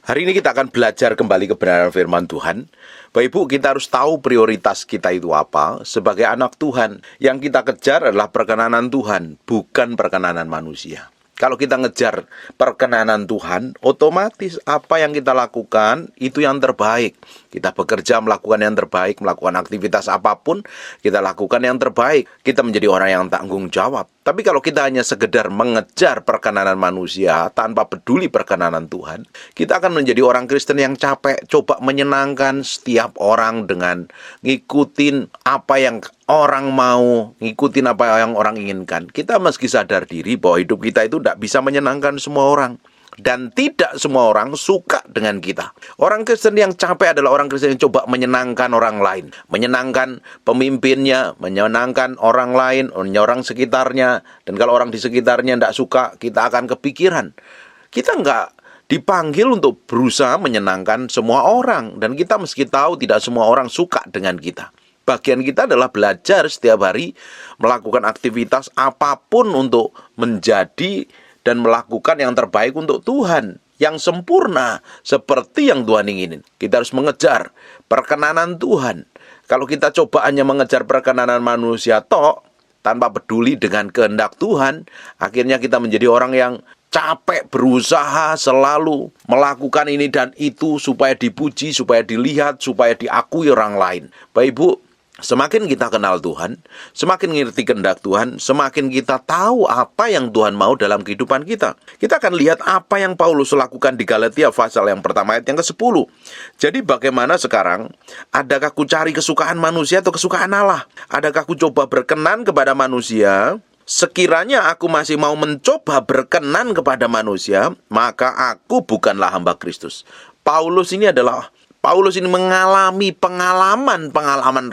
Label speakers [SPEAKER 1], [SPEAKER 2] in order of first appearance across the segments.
[SPEAKER 1] Hari ini kita akan belajar kembali kebenaran firman Tuhan. Bapak Ibu, kita harus tahu prioritas kita itu apa. Sebagai anak Tuhan, yang kita kejar adalah perkenanan Tuhan, bukan perkenanan manusia. Kalau kita ngejar perkenanan Tuhan, otomatis apa yang kita lakukan itu yang terbaik. Kita bekerja melakukan yang terbaik, melakukan aktivitas apapun, kita lakukan yang terbaik. Kita menjadi orang yang tanggung jawab. Tapi kalau kita hanya sekedar mengejar perkenanan manusia tanpa peduli perkenanan Tuhan, kita akan menjadi orang Kristen yang capek, coba menyenangkan setiap orang dengan ngikutin apa yang orang mau, ngikutin apa yang orang inginkan. Kita meski sadar diri bahwa hidup kita itu tidak bisa menyenangkan semua orang. Dan tidak semua orang suka dengan kita. Orang Kristen yang capek adalah orang Kristen yang coba menyenangkan orang lain. Menyenangkan pemimpinnya, menyenangkan orang lain, orang sekitarnya. Dan kalau orang di sekitarnya tidak suka, kita akan kepikiran. Kita nggak dipanggil untuk berusaha menyenangkan semua orang. Dan kita meski tahu tidak semua orang suka dengan kita. Bagian kita adalah belajar setiap hari melakukan aktivitas apapun untuk menjadi dan melakukan yang terbaik untuk Tuhan, yang sempurna seperti yang Tuhan inginin. Kita harus mengejar perkenanan Tuhan. Kalau kita coba hanya mengejar perkenanan manusia tanpa peduli dengan kehendak Tuhan, akhirnya kita menjadi orang yang capek berusaha selalu melakukan ini dan itu supaya dipuji, supaya dilihat, supaya diakui orang lain. Bapak Ibu, semakin kita kenal Tuhan, semakin ngerti kehendak Tuhan, semakin kita tahu apa yang Tuhan mau dalam kehidupan kita. Kita akan lihat apa yang Paulus lakukan di Galatia pasal yang pertama ayat yang ke-10. Jadi bagaimana sekarang? Adakah ku cari kesukaan manusia atau kesukaan Allah? Adakah ku coba berkenan kepada manusia? Sekiranya aku masih mau mencoba berkenan kepada manusia, maka aku bukanlah hamba Kristus. Paulus ini mengalami pengalaman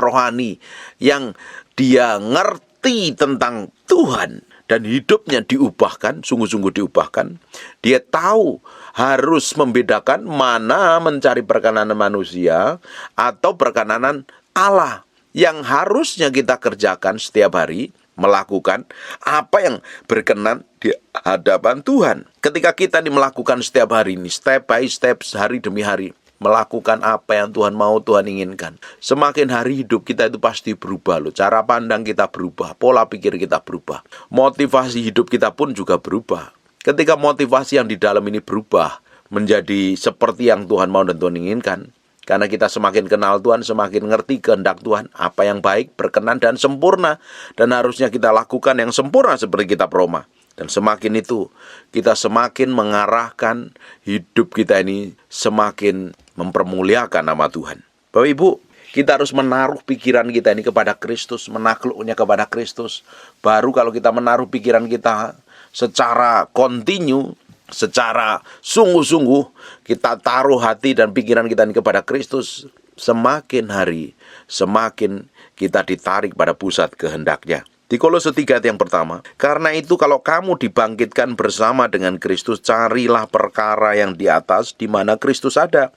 [SPEAKER 1] rohani yang dia ngerti tentang Tuhan dan hidupnya diubahkan, sungguh-sungguh diubahkan. Dia tahu harus membedakan mana mencari perkenanan manusia atau perkenanan Allah yang harusnya kita kerjakan setiap hari, melakukan apa yang berkenan di hadapan Tuhan. Ketika kita melakukan setiap hari ini, step by step, hari demi hari, melakukan apa yang Tuhan mau, Tuhan inginkan, semakin hari hidup kita itu pasti berubah loh. Cara pandang kita berubah, pola pikir kita berubah, motivasi hidup kita pun juga berubah. Ketika motivasi yang di dalam ini berubah menjadi seperti yang Tuhan mau dan Tuhan inginkan, karena kita semakin kenal Tuhan, semakin ngerti kehendak Tuhan, apa yang baik, berkenan dan sempurna, dan harusnya kita lakukan yang sempurna seperti kitab Roma. Dan semakin itu, kita semakin mengarahkan hidup kita ini semakin mempermuliakan nama Tuhan. Bapak Ibu, kita harus menaruh pikiran kita ini kepada Kristus, menakluknya kepada Kristus. Baru kalau kita menaruh pikiran kita secara kontinu, secara sungguh-sungguh, kita taruh hati dan pikiran kita ini kepada Kristus, semakin hari, semakin kita ditarik pada pusat kehendaknya. Di Kolose 3 ayat yang pertama, karena itu kalau kamu dibangkitkan bersama dengan Kristus, carilah perkara yang di atas, di mana Kristus ada,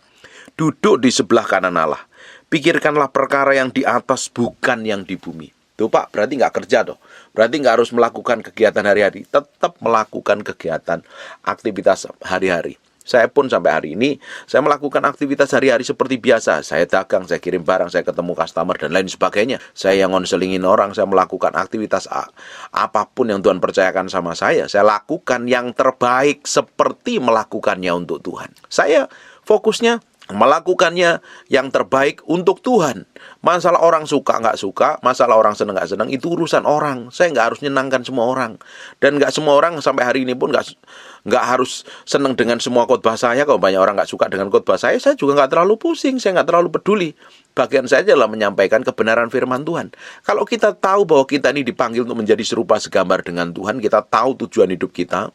[SPEAKER 1] duduk di sebelah kanan Allah. Pikirkanlah perkara yang di atas, bukan yang di bumi. Tuh Pak, berarti nggak kerja toh. Berarti nggak harus melakukan kegiatan hari-hari. Tetap melakukan kegiatan aktivitas hari-hari. Saya pun sampai hari ini, saya melakukan aktivitas hari-hari seperti biasa. Saya dagang, saya kirim barang, saya ketemu customer, dan lain sebagainya. Saya yang ngonselingin orang, saya melakukan aktivitas apapun yang Tuhan percayakan sama saya. Saya lakukan yang terbaik seperti melakukannya untuk Tuhan. Saya fokusnya melakukannya yang terbaik untuk Tuhan. Masalah orang suka nggak suka, masalah orang senang nggak senang, itu urusan orang. Saya nggak harus nyenangkan semua orang. Dan nggak semua orang sampai hari ini pun nggak harus senang dengan semua khotbah saya. Kalau banyak orang nggak suka dengan khotbah saya juga nggak terlalu pusing, saya nggak terlalu peduli. Bagian saya adalah menyampaikan kebenaran firman Tuhan. Kalau kita tahu bahwa kita ini dipanggil untuk menjadi serupa segambar dengan Tuhan, kita tahu tujuan hidup kita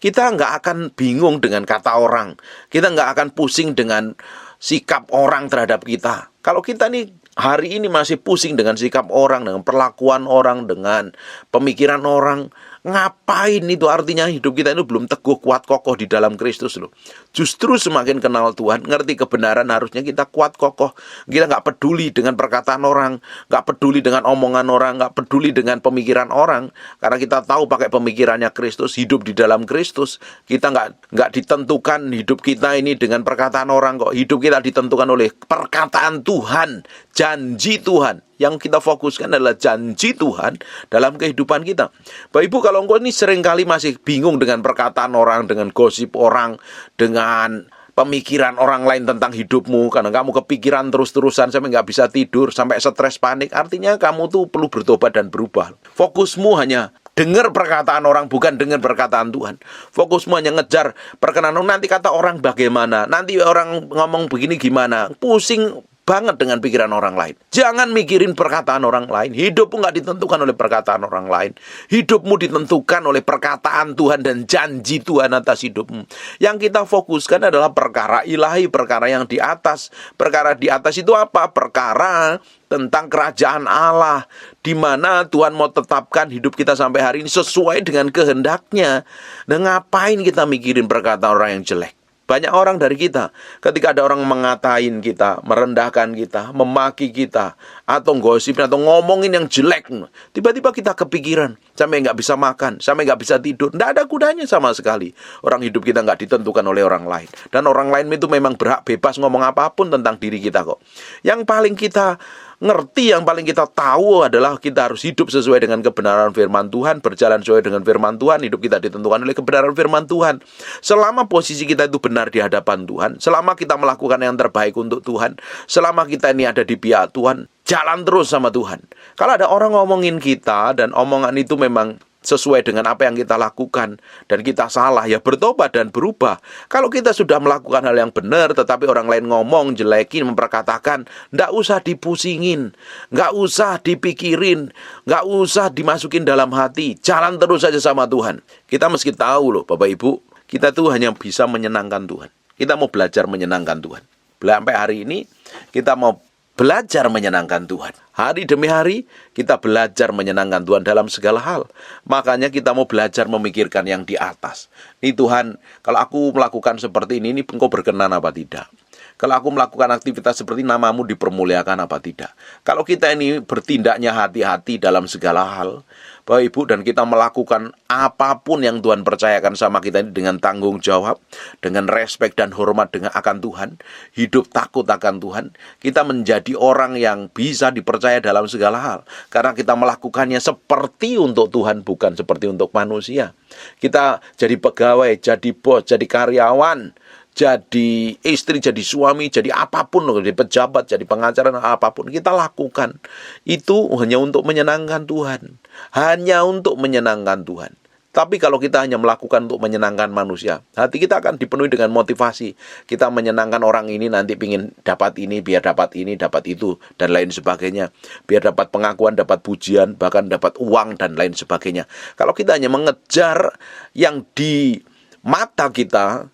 [SPEAKER 1] nggak akan bingung dengan kata orang. Kita nggak akan pusing dengan sikap orang terhadap kita. Kalau kita nih hari ini masih pusing dengan sikap orang, dengan perlakuan orang, dengan pemikiran orang, Ngapain itu, artinya hidup kita itu belum teguh, kuat, kokoh di dalam Kristus loh. Justru semakin kenal Tuhan, ngerti kebenaran, harusnya kita kuat, kokoh. Kita nggak peduli dengan perkataan orang, nggak peduli dengan omongan orang, nggak peduli dengan pemikiran orang. Karena kita tahu pakai pemikirannya Kristus, hidup di dalam Kristus. Kita nggak ditentukan hidup kita ini dengan perkataan orang kok. Hidup kita ditentukan oleh perkataan Tuhan, janji Tuhan. Yang kita fokuskan adalah janji Tuhan dalam kehidupan kita. Bapak Ibu, kalau engkau ini seringkali masih bingung dengan perkataan orang, dengan gosip orang, dengan pemikiran orang lain tentang hidupmu, karena kamu kepikiran terus-terusan sampai nggak bisa tidur, sampai stres, panik, artinya kamu tuh perlu bertobat dan berubah. Fokusmu hanya dengar perkataan orang, bukan dengar perkataan Tuhan. Fokusmu hanya ngejar perkenan, nanti kata orang bagaimana, nanti orang ngomong begini gimana, pusing banget dengan pikiran orang lain. Jangan mikirin perkataan orang lain. Hidupmu nggak ditentukan oleh perkataan orang lain. Hidupmu ditentukan oleh perkataan Tuhan dan janji Tuhan atas hidupmu. Yang kita fokuskan adalah perkara ilahi, perkara yang di atas. Perkara di atas itu apa? Perkara tentang kerajaan Allah, di mana Tuhan mau tetapkan hidup kita sampai hari ini sesuai dengan kehendaknya. Dan ngapain kita mikirin perkataan orang yang jelek? Banyak orang dari kita, ketika ada orang mengatain kita, merendahkan kita, memaki kita, atau gosipin, atau ngomongin yang jelek, tiba-tiba kita kepikiran, sampai nggak bisa makan, sampai nggak bisa tidur. Nggak ada gunanya sama sekali. Orang hidup kita nggak ditentukan oleh orang lain. Dan orang lain itu memang berhak bebas ngomong apapun tentang diri kita kok. Yang paling kita ngerti, yang paling kita tahu adalah kita harus hidup sesuai dengan kebenaran firman Tuhan, berjalan sesuai dengan firman Tuhan. Hidup kita ditentukan oleh kebenaran firman Tuhan. Selama posisi kita itu benar di hadapan Tuhan, selama kita melakukan yang terbaik untuk Tuhan, selama kita ini ada di pihak Tuhan, jalan terus sama Tuhan. Kalau ada orang ngomongin kita dan omongan itu memang sesuai dengan apa yang kita lakukan dan kita salah, ya bertobat dan berubah. Kalau kita sudah melakukan hal yang benar tetapi orang lain ngomong, jelekin, memperkatakan, nggak usah dipusingin, nggak usah dipikirin, nggak usah dimasukin dalam hati. Jalan terus saja sama Tuhan. Kita mesti tahu loh Bapak Ibu, kita tuh hanya bisa menyenangkan Tuhan. Kita mau belajar menyenangkan Tuhan. Sampai hari ini kita mau belajar menyenangkan Tuhan. Hari demi hari kita belajar menyenangkan Tuhan dalam segala hal. Makanya kita mau belajar memikirkan yang di atas. Ini Tuhan, kalau aku melakukan seperti ini Engkau berkenan apa tidak? Kalau aku melakukan aktivitas seperti namamu dipermuliakan apa tidak? Kalau kita ini bertindaknya hati-hati dalam segala hal, Bapak Ibu, dan kita melakukan apapun yang Tuhan percayakan sama kita ini dengan tanggung jawab, dengan respek dan hormat akan Tuhan, hidup takut akan Tuhan, kita menjadi orang yang bisa dipercaya dalam segala hal. Karena kita melakukannya seperti untuk Tuhan, bukan seperti untuk manusia. Kita jadi pegawai, jadi bos, jadi karyawan, jadi istri, jadi suami, jadi apapun, jadi pejabat, jadi pengacara, apapun kita lakukan itu hanya untuk menyenangkan Tuhan, hanya untuk menyenangkan Tuhan. Tapi kalau kita hanya melakukan untuk menyenangkan manusia, hati kita akan dipenuhi dengan motivasi. Kita menyenangkan orang ini, nanti pingin dapat ini, biar dapat ini, dapat itu, dan lain sebagainya. Biar dapat pengakuan, dapat pujian, bahkan dapat uang, dan lain sebagainya. Kalau kita hanya mengejar yang di mata kita,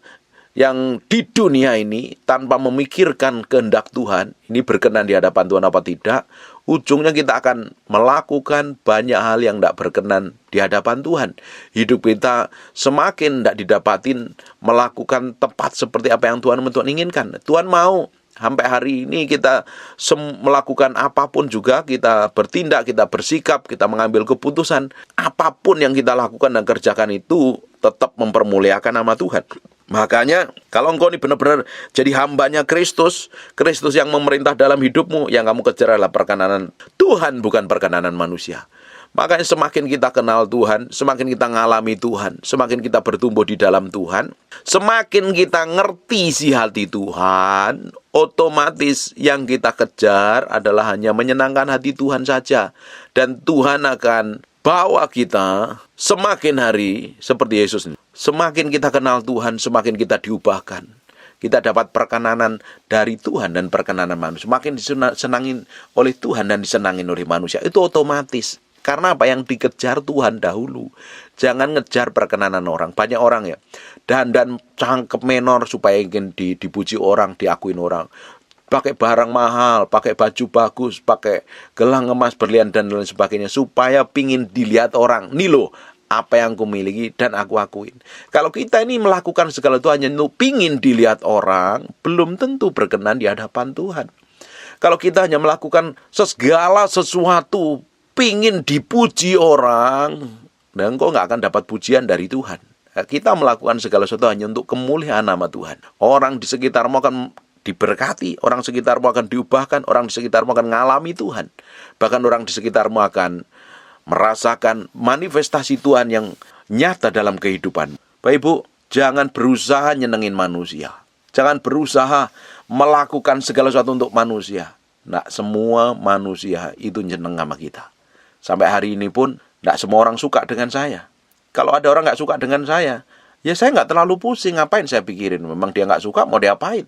[SPEAKER 1] yang di dunia ini, tanpa memikirkan kehendak Tuhan, ini berkenan di hadapan Tuhan apa tidak, ujungnya kita akan melakukan banyak hal yang tidak berkenan di hadapan Tuhan. Hidup kita semakin tidak didapatin melakukan tepat seperti apa yang Tuhan inginkan. Tuhan mau sampai hari ini kita melakukan apapun juga, kita bertindak, kita bersikap, kita mengambil keputusan, apapun yang kita lakukan dan kerjakan itu tetap mempermuliakan nama Tuhan. Makanya kalau engkau ini benar-benar jadi hambanya Kristus, Kristus yang memerintah dalam hidupmu, yang kamu kejar adalah perkenanan Tuhan, bukan perkenanan manusia. Makanya semakin kita kenal Tuhan, semakin kita ngalami Tuhan, semakin kita bertumbuh di dalam Tuhan, semakin kita ngerti isi hati Tuhan, otomatis yang kita kejar adalah hanya menyenangkan hati Tuhan saja. Dan Tuhan akan bawa kita semakin hari seperti Yesus. Semakin kita kenal Tuhan, semakin kita diubahkan. Kita dapat perkenanan dari Tuhan dan perkenanan manusia. Semakin disenangin oleh Tuhan dan disenangin oleh manusia. Itu otomatis. Karena apa yang dikejar Tuhan dahulu. Jangan ngejar perkenanan orang. Banyak orang ya, dan cangkep menor supaya ingin dipuji orang, diakuin orang. Pakai barang mahal, pakai baju bagus, pakai gelang emas berlian dan lain sebagainya, supaya pingin dilihat orang. Nih loh, apa yang aku miliki dan aku akuin. Kalau kita ini melakukan segala itu hanya untuk pingin dilihat orang, belum tentu berkenan di hadapan Tuhan. Kalau kita hanya melakukan segala sesuatu pingin dipuji orang, dan engkau nggak akan dapat pujian dari Tuhan. Kita melakukan segala sesuatu hanya untuk kemuliaan nama Tuhan. Orang di sekitarmu akan diberkati, orang sekitarmu akan diubahkan, orang di sekitarmu akan mengalami Tuhan. Bahkan orang di sekitarmu akan merasakan manifestasi Tuhan yang nyata dalam kehidupan. Bapak Ibu, jangan berusaha nyenengin manusia. Jangan berusaha melakukan segala sesuatu untuk manusia. Nah, semua manusia itu nyeneng sama kita. Sampai hari ini pun, tidak semua orang suka dengan saya. Kalau ada orang nggak suka dengan saya, ya saya nggak terlalu pusing. Ngapain saya pikirin? Memang dia nggak suka, mau diapain?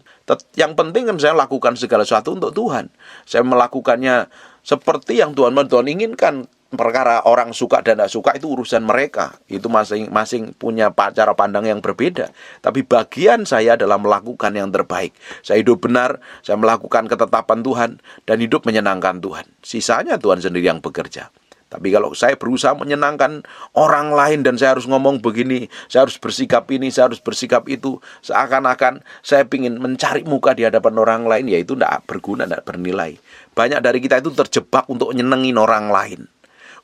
[SPEAKER 1] Yang penting kan saya lakukan segala sesuatu untuk Tuhan. Saya melakukannya seperti yang Tuhan inginkan. Perkara orang suka dan tidak suka itu urusan mereka. Itu masing-masing punya cara pandang yang berbeda. Tapi bagian saya adalah melakukan yang terbaik. Saya hidup benar, saya melakukan ketetapan Tuhan, dan hidup menyenangkan Tuhan. Sisanya Tuhan sendiri yang bekerja. Tapi kalau saya berusaha menyenangkan orang lain dan saya harus ngomong begini, saya harus bersikap ini, saya harus bersikap itu, seakan-akan saya ingin mencari muka di hadapan orang lain, ya itu tidak berguna, tidak bernilai. Banyak dari kita itu terjebak untuk nyenengin orang lain,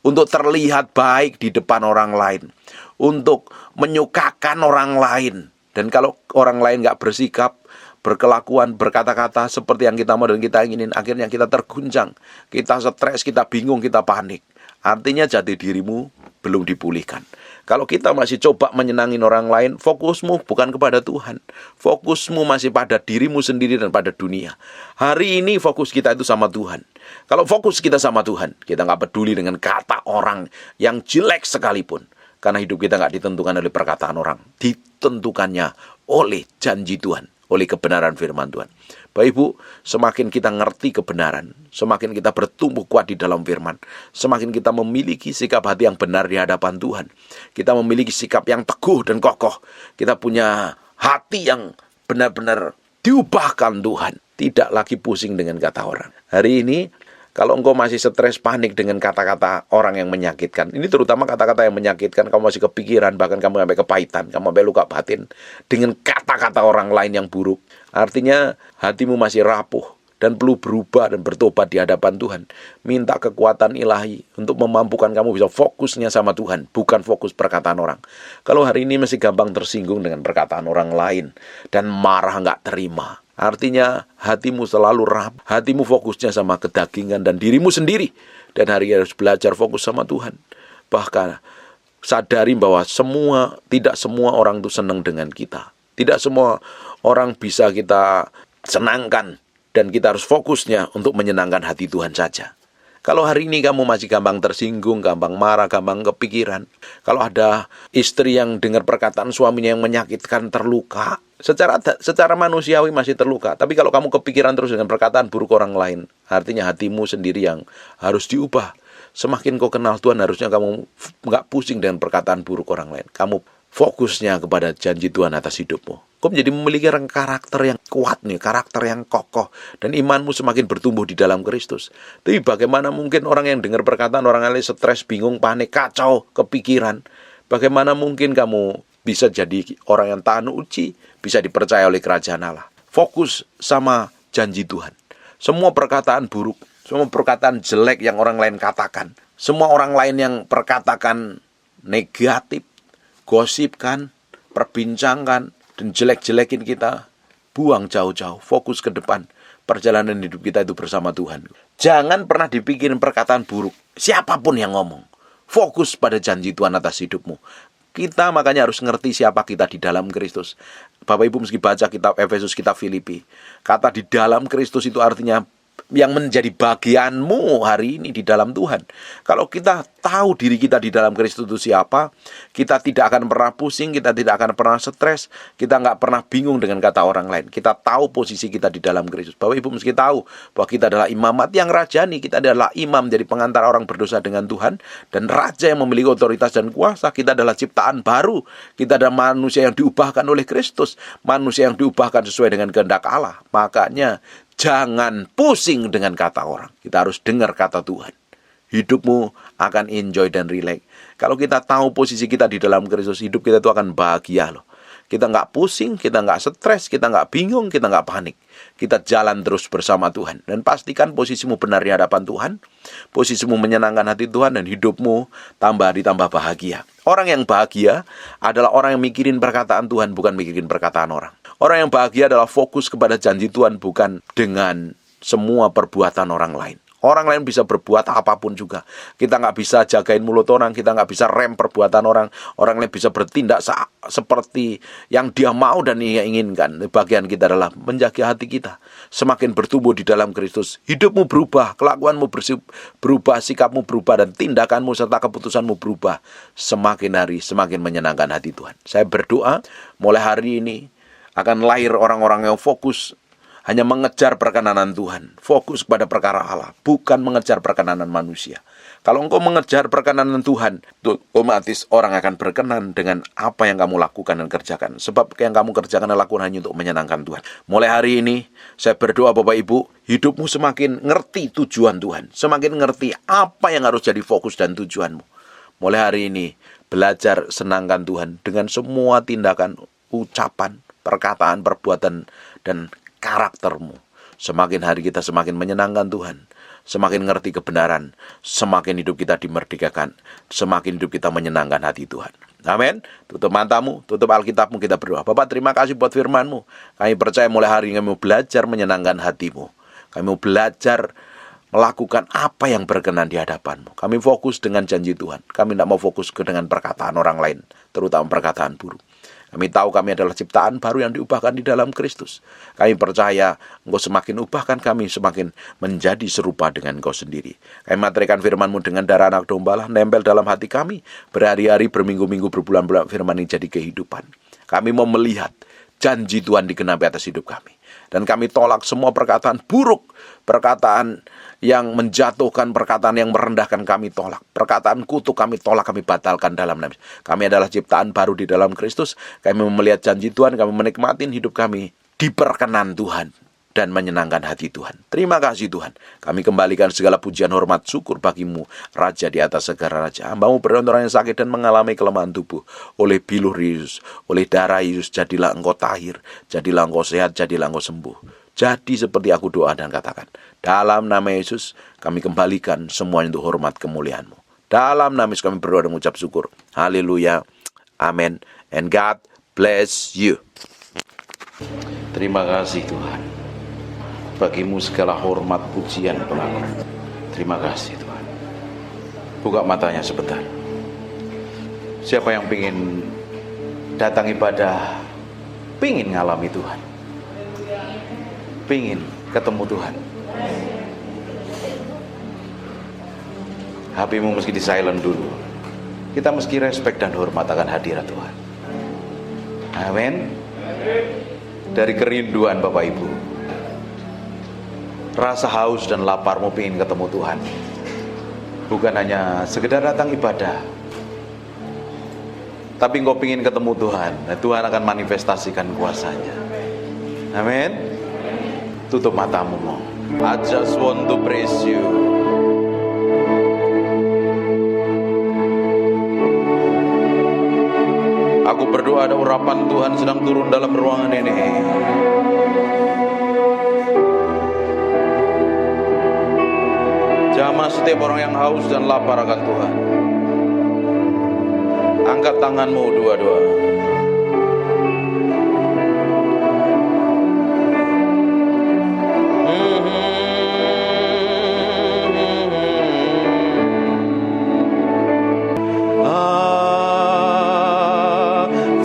[SPEAKER 1] untuk terlihat baik di depan orang lain, untuk menyukakan orang lain. Dan kalau orang lain nggak bersikap, berkelakuan, berkata-kata seperti yang kita mau dan kita inginin, akhirnya kita terguncang, kita stres, kita bingung, kita panik. Artinya jati dirimu belum dipulihkan. Kalau kita masih coba menyenangin orang lain, fokusmu bukan kepada Tuhan. Fokusmu masih pada dirimu sendiri dan pada dunia. Hari ini fokus kita itu sama Tuhan. Kalau fokus kita sama Tuhan, kita nggak peduli dengan kata orang yang jelek sekalipun. Karena hidup kita nggak ditentukan oleh perkataan orang. Ditentukannya oleh janji Tuhan, oleh kebenaran firman Tuhan. Bapak Ibu, semakin kita ngerti kebenaran, semakin kita bertumbuh kuat di dalam firman, semakin kita memiliki sikap hati yang benar di hadapan Tuhan. Kita memiliki sikap yang teguh dan kokoh. Kita punya hati yang benar-benar diubahkan Tuhan. Tidak lagi pusing dengan kata orang. Hari ini, kalau engkau masih stres, panik dengan kata-kata orang yang menyakitkan, ini terutama kata-kata yang menyakitkan, kamu masih kepikiran, bahkan kamu sampai kepahitan, kamu sampai luka batin dengan kata-kata orang lain yang buruk. Artinya hatimu masih rapuh dan perlu berubah dan bertobat di hadapan Tuhan. Minta kekuatan ilahi untuk memampukan kamu bisa fokusnya sama Tuhan, bukan fokus perkataan orang. Kalau hari ini masih gampang tersinggung dengan perkataan orang lain dan marah nggak terima, artinya hatimu selalu rapuh, hatimu fokusnya sama kedagingan dan dirimu sendiri. Dan hari ini harus belajar fokus sama Tuhan. Bahkan sadari bahwa tidak semua orang itu senang dengan kita. Tidak semua orang bisa kita senangkan. Dan kita harus fokusnya untuk menyenangkan hati Tuhan saja. Kalau hari ini kamu masih gampang tersinggung, gampang marah, gampang kepikiran. Kalau ada istri yang dengar perkataan suaminya yang menyakitkan, terluka. Secara manusiawi masih terluka. Tapi kalau kamu kepikiran terus dengan perkataan buruk orang lain, artinya hatimu sendiri yang harus diubah. Semakin kau kenal Tuhan, harusnya kamu nggak pusing dengan perkataan buruk orang lain. Kamu fokusnya kepada janji Tuhan atas hidupmu. Kau menjadi memiliki karakter yang kuat nih, karakter yang kokoh. Dan imanmu semakin bertumbuh di dalam Kristus. Tapi bagaimana mungkin orang yang dengar perkataan orang lain stres, bingung, panik, kacau, kepikiran. Bagaimana mungkin kamu bisa jadi orang yang tahan uji, bisa dipercaya oleh kerajaan Allah. Fokus sama janji Tuhan. Semua perkataan buruk, semua perkataan jelek yang orang lain katakan, semua orang lain yang perkatakan negatif, gosipkan, perbincangkan, dan jelek-jelekin kita, buang jauh-jauh, fokus ke depan. Perjalanan hidup kita itu bersama Tuhan. Jangan pernah dipikirin perkataan buruk, siapapun yang ngomong. Fokus pada janji Tuhan atas hidupmu. Kita makanya harus ngerti siapa kita di dalam Kristus. Bapak Ibu mesti baca kitab Efesus, kitab Filipi. Kata di dalam Kristus itu artinya yang menjadi bagianmu hari ini di dalam Tuhan. Kalau kita tahu diri kita di dalam Kristus itu siapa, kita tidak akan pernah pusing, kita tidak akan pernah stres, kita nggak pernah bingung dengan kata orang lain. Kita tahu posisi kita di dalam Kristus. Bapak Ibu mesti tahu bahwa kita adalah imamat yang rajani, kita adalah imam jadi pengantar orang berdosa dengan Tuhan, dan raja yang memiliki otoritas dan kuasa. Kita adalah ciptaan baru, kita adalah manusia yang diubahkan oleh Kristus, manusia yang diubahkan sesuai dengan kehendak Allah. Makanya jangan pusing dengan kata orang. Kita harus dengar kata Tuhan. hidupmu akan enjoy dan relax. Kalau kita tahu posisi kita di dalam Kristus, hidup kita itu akan bahagia loh. Kita nggak pusing, kita nggak stres, kita nggak bingung, kita nggak panik. Kita jalan terus bersama Tuhan. Dan pastikan posisimu benar di hadapan Tuhan, posisimu menyenangkan hati Tuhan, dan hidupmu ditambah bahagia. Orang yang bahagia adalah orang yang mikirin perkataan Tuhan, bukan mikirin perkataan orang. Orang yang bahagia adalah fokus kepada janji Tuhan, bukan dengan semua perbuatan orang lain. Orang lain bisa berbuat apapun juga. Kita nggak bisa jagain mulut orang, kita nggak bisa rem perbuatan orang. Orang lain bisa bertindak seperti yang dia mau dan ia inginkan. Bagian kita adalah menjaga hati kita. Semakin bertumbuh di dalam Kristus, hidupmu berubah, kelakuanmu berubah, sikapmu berubah, dan tindakanmu serta keputusanmu berubah. Semakin hari, semakin menyenangkan hati Tuhan. Saya berdoa, mulai hari ini akan lahir orang-orang yang fokus hanya mengejar perkenanan Tuhan, fokus pada perkara Allah, bukan mengejar perkenanan manusia. Kalau engkau mengejar perkenanan Tuhan, otomatis orang akan berkenan dengan apa yang kamu lakukan dan kerjakan. Sebab yang kamu kerjakan dan lakukan hanya untuk menyenangkan Tuhan. Mulai hari ini, saya berdoa Bapak Ibu, hidupmu semakin ngerti tujuan Tuhan, semakin ngerti apa yang harus jadi fokus dan tujuanmu. Mulai hari ini, belajar senangkan Tuhan dengan semua tindakan, ucapan, perkataan, perbuatan, dan karaktermu. Semakin hari kita semakin menyenangkan Tuhan, semakin ngerti kebenaran, semakin hidup kita dimerdekakan, semakin hidup kita menyenangkan hati Tuhan. Amin. Tutup matamu, tutup Alkitabmu, kita berdoa. Bapak, terima kasih buat firman-Mu. Kami percaya mulai hari ini kami mau belajar menyenangkan hati-Mu. Kami mau belajar melakukan apa yang berkenan di hadapan-Mu. Kami fokus dengan janji Tuhan. Kami tidak mau fokus dengan perkataan orang lain, terutama perkataan buruk. Kami tahu kami adalah ciptaan baru yang diubahkan di dalam Kristus. Kami percaya Engkau semakin ubahkan kami, semakin menjadi serupa dengan Engkau sendiri. Kami materikan firman-Mu dengan darah anak domba lah, nempel dalam hati kami. Berhari-hari, berminggu-minggu, berbulan-bulan firman ini jadi kehidupan. Kami mau melihat janji Tuhan digenapi atas hidup kami. Dan kami tolak semua perkataan buruk, perkataan yang menjatuhkan, perkataan yang merendahkan kami tolak. Perkataan kutuk kami tolak, kami batalkan dalam nama. Kami adalah ciptaan baru di dalam Kristus. Kami melihat janji Tuhan, kami menikmati hidup kami diperkenan Tuhan dan menyenangkan hati Tuhan. Terima kasih Tuhan. Kami kembalikan segala pujian, hormat, syukur bagimu, Raja di atas segala raja. Hamba-Mu berondong yang sakit dan mengalami kelemahan tubuh. Oleh biluh Yesus, oleh darah Yesus, jadilah engkau tahir, jadilah engkau sehat, jadilah engkau sembuh. Jadi seperti aku doa dan katakan. Dalam nama Yesus, kami kembalikan semuanya untuk hormat kemuliaan-Mu. Dalam nama Yesus kami berdoa dan mengucap syukur. Haleluya. Amin. And God bless you. Terima kasih Tuhan. Bagimu segala hormat, pujian, pengakuan. Terima kasih Tuhan. Buka matanya sebentar. Siapa yang ingin datang ibadah, ingin ngalami Tuhan, ingin ketemu Tuhan, HP-mu mesti di silent dulu. Kita mesti respect dan hormat akan hadirat Tuhan. Amin. Dari kerinduan Bapak Ibu, rasa haus dan laparmu ingin ketemu Tuhan, bukan hanya sekedar datang ibadah, tapi engkau ingin ketemu Tuhan, dan Tuhan akan manifestasikan kuasanya. Amin. Tutup matamu. I just want to praise you. Aku berdoa ada urapan Tuhan sedang turun dalam ruangan ini. Jamah setiap orang yang haus dan lapar akan Tuhan. Angkat tanganmu dua-dua.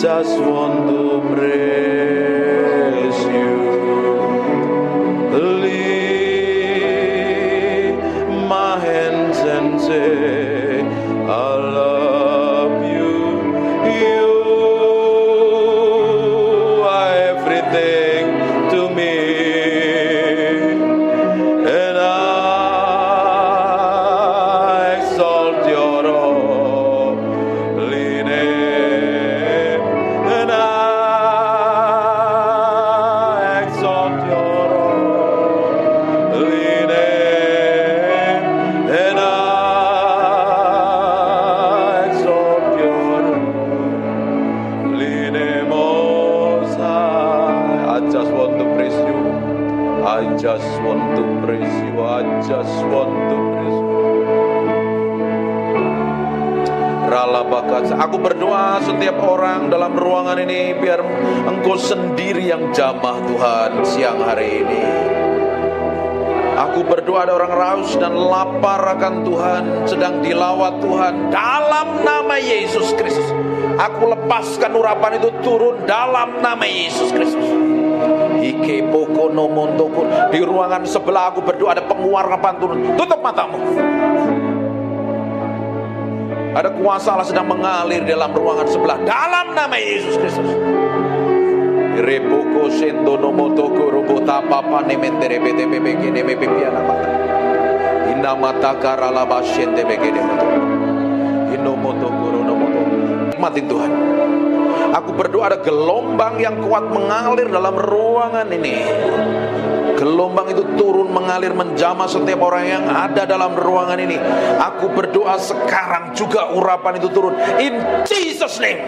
[SPEAKER 1] Just want to praise you. Lift my hands and say, I love you. You are everything to me, and I exalt your holy name. And I I just want to praise you. I just want to praise you. Aku berdoa setiap orang dalam ruangan ini, biar Engkau sendiri yang jamah Tuhan siang hari ini. Aku berdoa ada orang raus dan lapar akan Tuhan, sedang dilawat Tuhan, dalam nama Yesus Kristus. Aku lepaskan urapan itu turun dalam nama Yesus Kristus. Ike poko nomontoko. Di ruangan sebelah aku berdoa ada penguarapan turun. Tutup matamu. Ada kuasa Allah sedang mengalir dalam ruangan sebelah dalam nama Yesus Kristus. Repoko sendo nomotoko robota papa nementere bete bebe neme pipiana mata. Inna mata karala basyente begede moto. Inomotoko ronomoto. Nikmatin Tuhan. Aku berdoa ada gelombang yang kuat mengalir dalam ruangan ini. Gelombang itu turun mengalir menjamah setiap orang yang ada dalam ruangan ini. Aku berdoa sekarang juga urapan itu turun in Jesus name.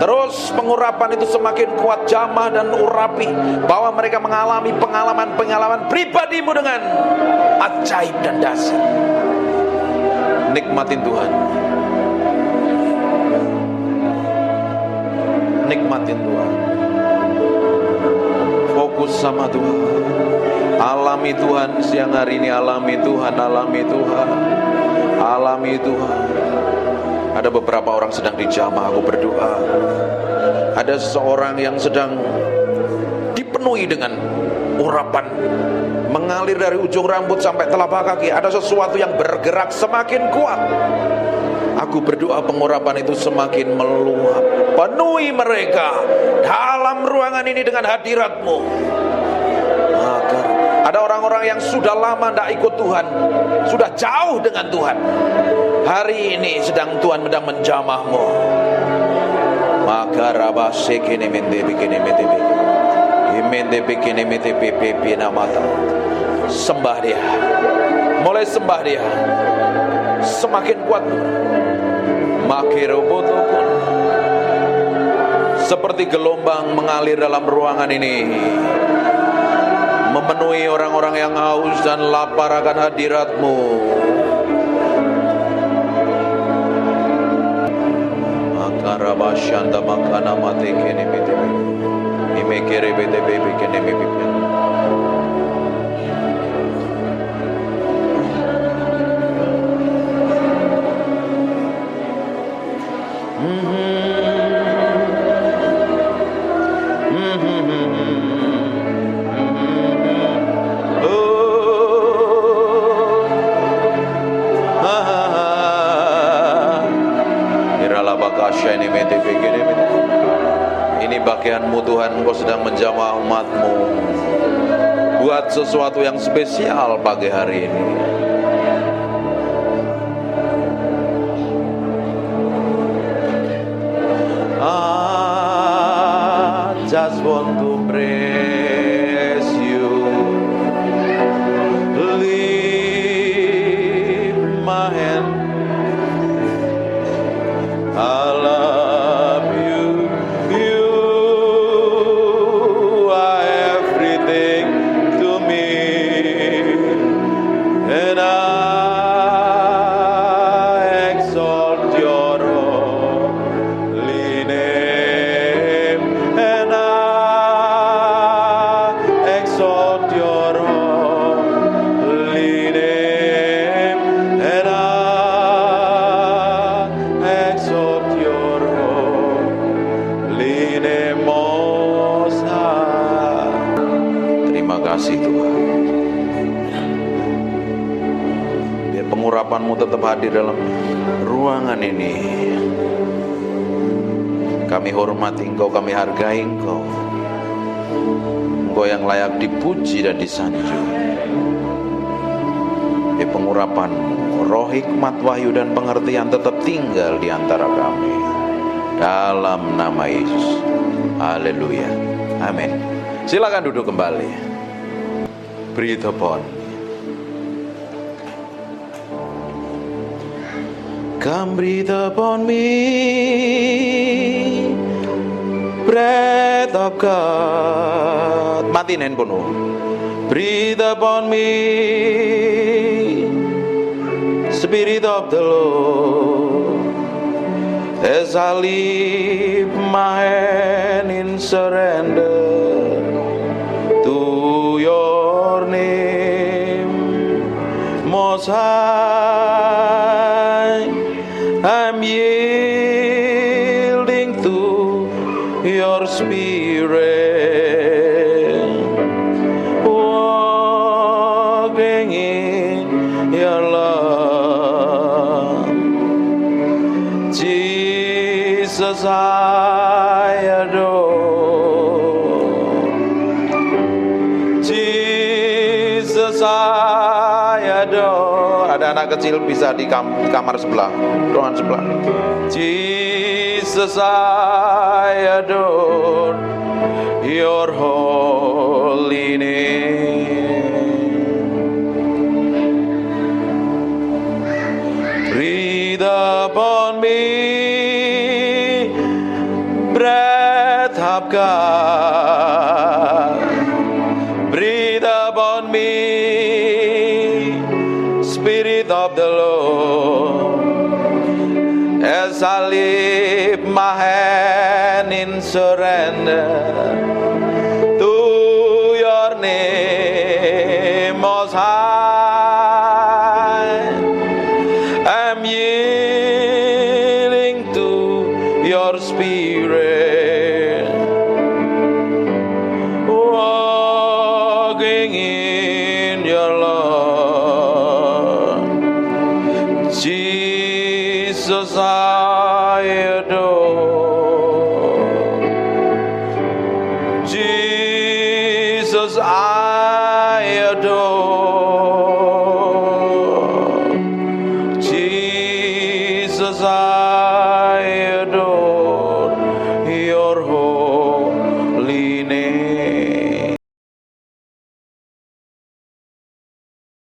[SPEAKER 1] Terus pengurapan itu semakin kuat, jamah dan urapi, bahwa mereka mengalami pengalaman pribadimu dengan ajaib dan dahsyat. Nikmatin Tuhan. Nikmatin Tuhan. Fokus sama Tuhan. Alami Tuhan siang hari ini. Alami Tuhan. Alami Tuhan. Alami Tuhan. Ada beberapa orang sedang dijamah. Aku berdoa. Ada seseorang yang sedang dipenuhi dengan urapan mengalir dari ujung rambut sampai telapak kaki. Ada sesuatu yang bergerak semakin kuat. Aku berdoa pengurapan itu semakin meluap. Penuhi mereka dalam ruangan ini dengan hadirat-Mu. Agar ada orang-orang yang sudah lama tidak ikut Tuhan, sudah jauh dengan Tuhan, hari ini sedang Tuhan sedang menjamah-Mu. Maka rabasekene mende bikene mende imende bikene mende pipi namata. Sembah Dia. Mulai sembah Dia. Semakin kuat. Makirobotokon. Seperti gelombang mengalir dalam ruangan ini, memenuhi orang-orang yang haus dan lapar akan hadirat-Mu. Makarabasyanda makana mate kene bete. Imekere bete bebe kene bebe. Ini bagian-Mu Tuhan, Engkau sedang menjamah umat-Mu. Buat sesuatu yang spesial pagi hari ini. I just want to praise you. Lift my hand. I love you. You are everything to me. And I exalt your holy name. And I exalt your holy name. And I exalt your holy name, Most High. Terima kasih Tuhan. Biar pengurapan-Mu tetap hadir dalam ruangan ini. Kami hormati Engkau, kami hargai Engkau. Engkau yang layak dipuji dan disanjung. Biar pengurapan-Mu, roh hikmat, wahyu dan pengertian tetap tinggal di antara kami. Dalam nama Yesus. Haleluya. Amin. Silakan duduk kembali. Breathe upon me. Come breathe upon me. of God. Matiin handphone. Breathe upon me, Spirit of the Lord, as I lift my hand in surrender to your name, Most High. I'm yielding to your Spirit, walking in your love. Jesus, I adore. Jesus, I adore. Ada anak kecil bisa di kamar sebelah, ruangan sebelah. Jesus, I adore your holy name. Breathe upon me, breath of God. Breathe upon me, Spirit of the Lord, as I lift my hand in surrender to your name, Most High. I'm yielding to your Spirit,